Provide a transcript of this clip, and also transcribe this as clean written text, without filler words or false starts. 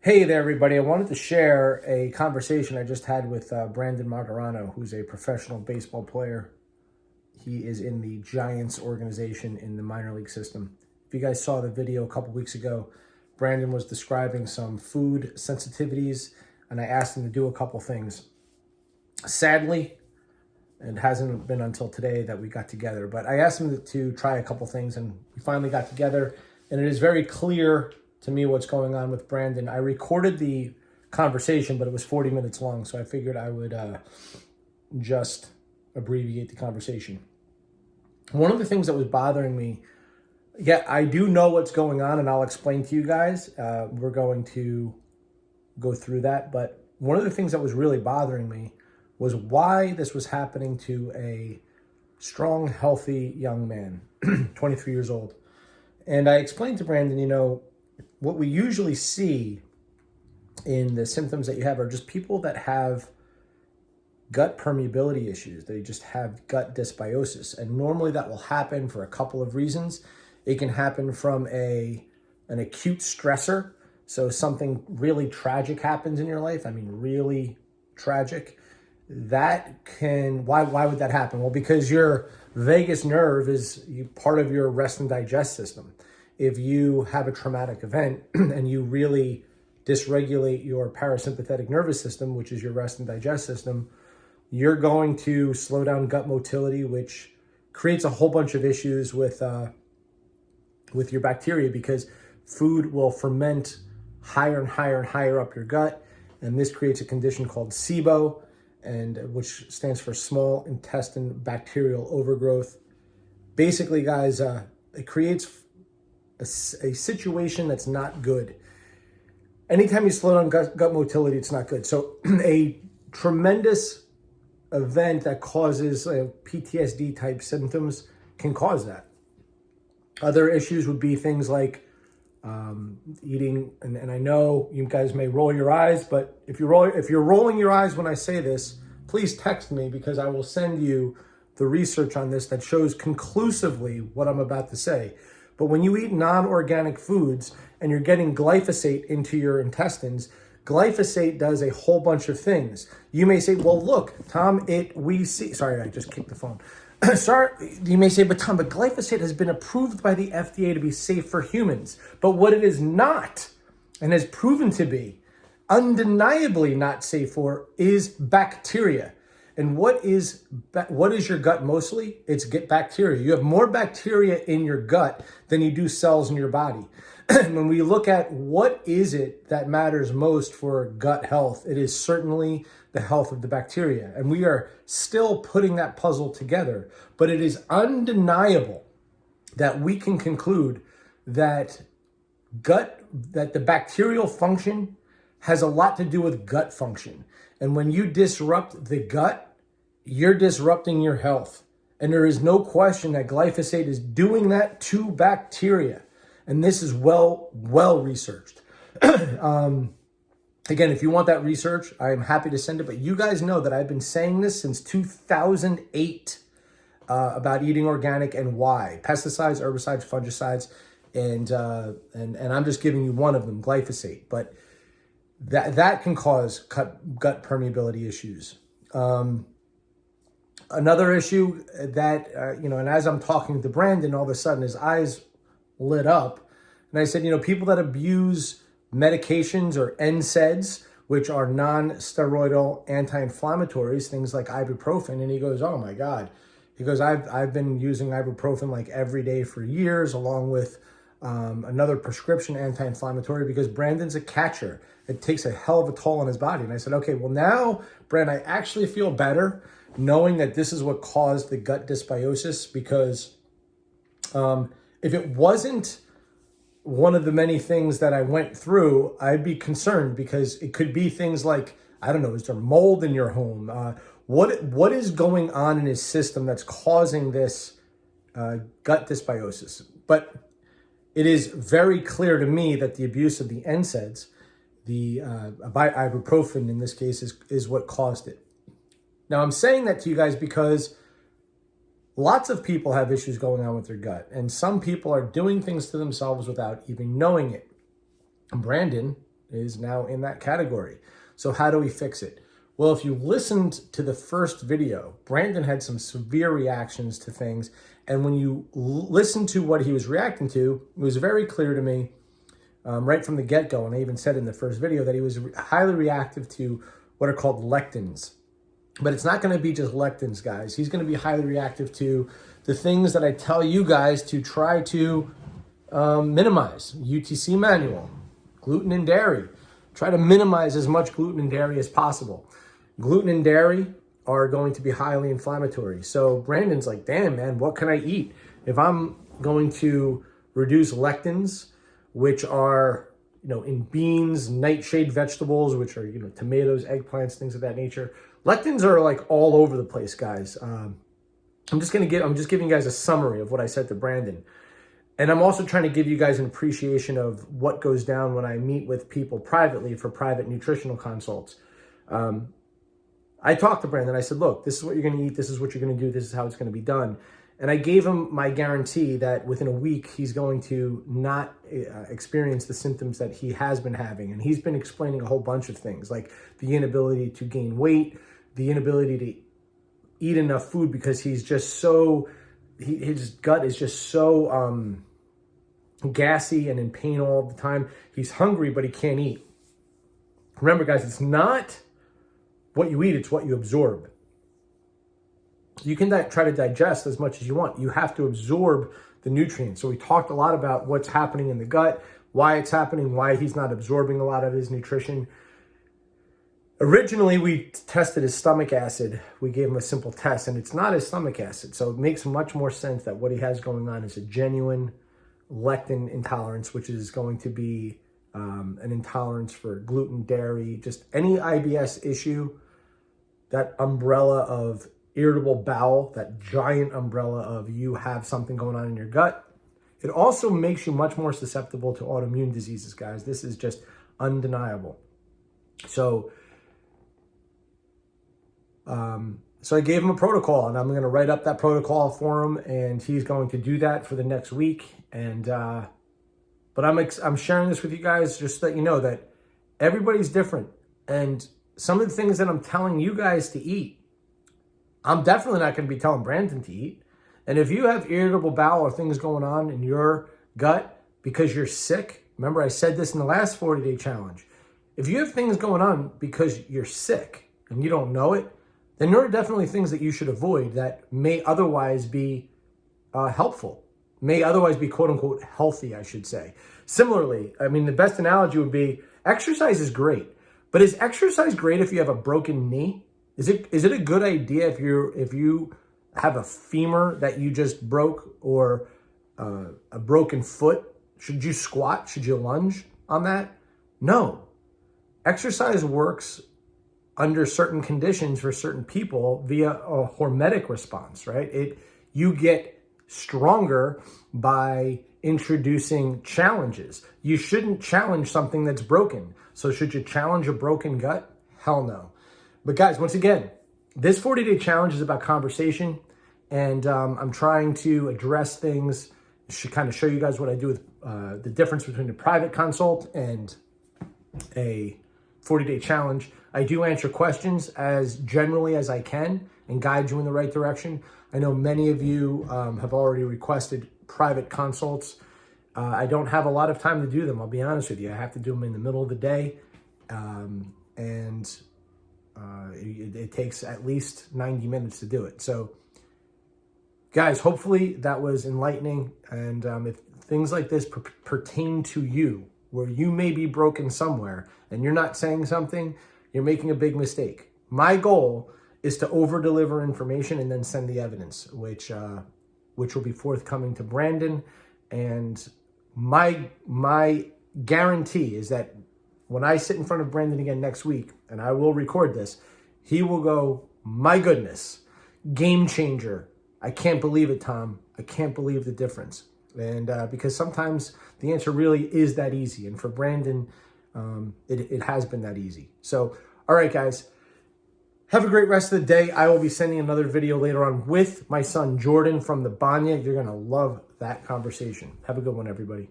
Hey there, everybody. I wanted to share a conversation I just had with Brandon Martirano, who's a professional baseball player. He is in the Giants organization in the minor league system. If you guys saw the video a couple weeks ago, Brandon was describing some food sensitivities, and I asked him to do a couple things. Sadly, it hasn't been until today that we got together, but I asked him to try a couple things, and we finally got together, and it is very clear to me what's going on with Brandon. I recorded the conversation, but it was 40 minutes long, so I figured I would just abbreviate the conversation. One of the things that was bothering me, I do know what's going on, and I'll explain to you guys. We're going to go through that, but one of the things that was really bothering me was why this was happening to a strong, healthy young man, 23 years old. And I explained to Brandon, what we usually see in the symptoms that you have are just people that have gut permeability issues. They just have gut dysbiosis. And normally that will happen for a couple of reasons. It can happen from an acute stressor. So something really tragic happens in your life. I mean, really tragic. Why would that happen? Well, because your vagus nerve is part of your rest and digest system. If you have a traumatic event and you really dysregulate your parasympathetic nervous system, which is your rest and digest system, you're going to slow down gut motility, which creates a whole bunch of issues with your bacteria, because food will ferment higher and higher and higher up your gut. And this creates a condition called SIBO, which stands for small intestine bacterial overgrowth. Basically, guys, it creates a situation that's not good. Anytime you slow down gut motility, it's not good. So a tremendous event that causes PTSD type symptoms can cause that. Other issues would be things like eating, and I know you guys may roll your eyes, but if you're rolling your eyes when I say this, please text me, because I will send you the research on this that shows conclusively what I'm about to say. But when you eat non-organic foods and you're getting glyphosate into your intestines, glyphosate does a whole bunch of things. You may say, well, look, Tom, sorry, I just kicked the phone. Sorry, you may say, but glyphosate has been approved by the FDA to be safe for humans. But what it is not, and has proven to be undeniably not safe for, is bacteria. And what is your gut mostly? It's bacteria. You have more bacteria in your gut than you do cells in your body. When we look at what is it that matters most for gut health, it is certainly the health of the bacteria. And we are still putting that puzzle together. But it is undeniable that we can conclude that the bacterial function has a lot to do with gut function. And when you disrupt the gut, you're disrupting your health. And there is no question that glyphosate is doing that to bacteria. And this is well researched. Again, if you want that research, I am happy to send it. But you guys know that I've been saying this since 2008 about eating organic and why. Pesticides, herbicides, fungicides, and I'm just giving you one of them, glyphosate. But that can cause gut permeability issues. Another issue that, and as I'm talking to Brandon, all of a sudden his eyes lit up. And I said, people that abuse medications or NSAIDs, which are non-steroidal anti-inflammatories, things like ibuprofen. And he goes, oh my God. He goes, I've been using ibuprofen like every day for years, along with another prescription anti-inflammatory, because Brandon's a catcher. It takes a hell of a toll on his body. And I said, okay, well now, Brand, I actually feel better knowing that this is what caused the gut dysbiosis, because if it wasn't one of the many things that I went through, I'd be concerned, because it could be things like, I don't know, is there mold in your home? What is going on in his system that's causing this gut dysbiosis? But it is very clear to me that the abuse of the NSAIDs, the ibuprofen in this case, is what caused it. Now, I'm saying that to you guys because lots of people have issues going on with their gut, and some people are doing things to themselves without even knowing it. Brandon is now in that category. So how do we fix it? Well, if you listened to the first video, Brandon had some severe reactions to things. And when you listen to what he was reacting to, it was very clear to me right from the get-go, and I even said in the first video that he was highly reactive to what are called lectins. But it's not going to be just lectins, guys. He's going to be highly reactive to the things that I tell you guys to try to minimize. UTC manual, gluten and dairy. Try to minimize as much gluten and dairy as possible. Gluten and dairy are going to be highly inflammatory. So Brandon's like, damn, man, what can I eat? If I'm going to reduce lectins, which are, in beans, nightshade vegetables, which are, tomatoes, eggplants, things of that nature. Lectins are like all over the place, guys. I'm just giving you guys a summary of what I said to Brandon. And I'm also trying to give you guys an appreciation of what goes down when I meet with people privately for private nutritional consults. I talked to Brandon. I said, look, this is what you're going to eat. This is what you're going to do. This is how it's going to be done. And I gave him my guarantee that within a week, he's going to not experience the symptoms that he has been having. And he's been explaining a whole bunch of things, like the inability to gain weight, the inability to eat enough food because he's just so, his gut is just so gassy and in pain all the time. He's hungry, but he can't eat. Remember, guys, it's not what you eat, it's what you absorb. You can try to digest as much as you want. You have to absorb the nutrients. So we talked a lot about what's happening in the gut, why it's happening, why he's not absorbing a lot of his nutrition. Originally, we tested his stomach acid. We gave him a simple test, and it's not his stomach acid. So it makes much more sense that what he has going on is a genuine lectin intolerance, which is going to be an intolerance for gluten, dairy, just any IBS issue. That umbrella of irritable bowel, that giant umbrella of you have something going on in your gut. It also makes you much more susceptible to autoimmune diseases, guys. This is just undeniable. So I gave him a protocol, and I'm going to write up that protocol for him, and he's going to do that for the next week. And but I'm sharing this with you guys just so that you know that everybody's different, and some of the things that I'm telling you guys to eat, I'm definitely not going to be telling Brandon to eat. And if you have irritable bowel or things going on in your gut because you're sick, remember I said this in the last 40-day challenge. If you have things going on because you're sick and you don't know it, then there are definitely things that you should avoid that may otherwise be helpful, may otherwise be quote unquote healthy, I should say. Similarly, I mean, the best analogy would be exercise is great, but is exercise great if you have a broken knee? Is it a good idea if you have a femur that you just broke or a broken foot? Should you squat? Should you lunge on that? No. Exercise works under certain conditions for certain people via a hormetic response, right? You get stronger by introducing challenges. You shouldn't challenge something that's broken. So should you challenge a broken gut? Hell no. But guys, once again, this 40-day challenge is about conversation, and I'm trying to address things, kind of show you guys what I do with the difference between a private consult and a 40-day challenge. I do answer questions as generally as I can and guide you in the right direction. I know many of you have already requested private consults. I don't have a lot of time to do them, I'll be honest with you. I have to do them in the middle of the day, it takes at least 90 minutes to do it. So guys, hopefully that was enlightening. And if things like this pertain to you, where you may be broken somewhere and you're not saying something, you're making a big mistake. My goal is to over-deliver information and then send the evidence, which will be forthcoming to Brandon. And my guarantee is that when I sit in front of Brandon again next week, and I will record this, he will go, my goodness, game changer. I can't believe it, Tom. I can't believe the difference. And because sometimes the answer really is that easy. And for Brandon, it has been that easy. So, all right, guys, have a great rest of the day. I will be sending another video later on with my son, Jordan, from the Banya. You're going to love that conversation. Have a good one, everybody.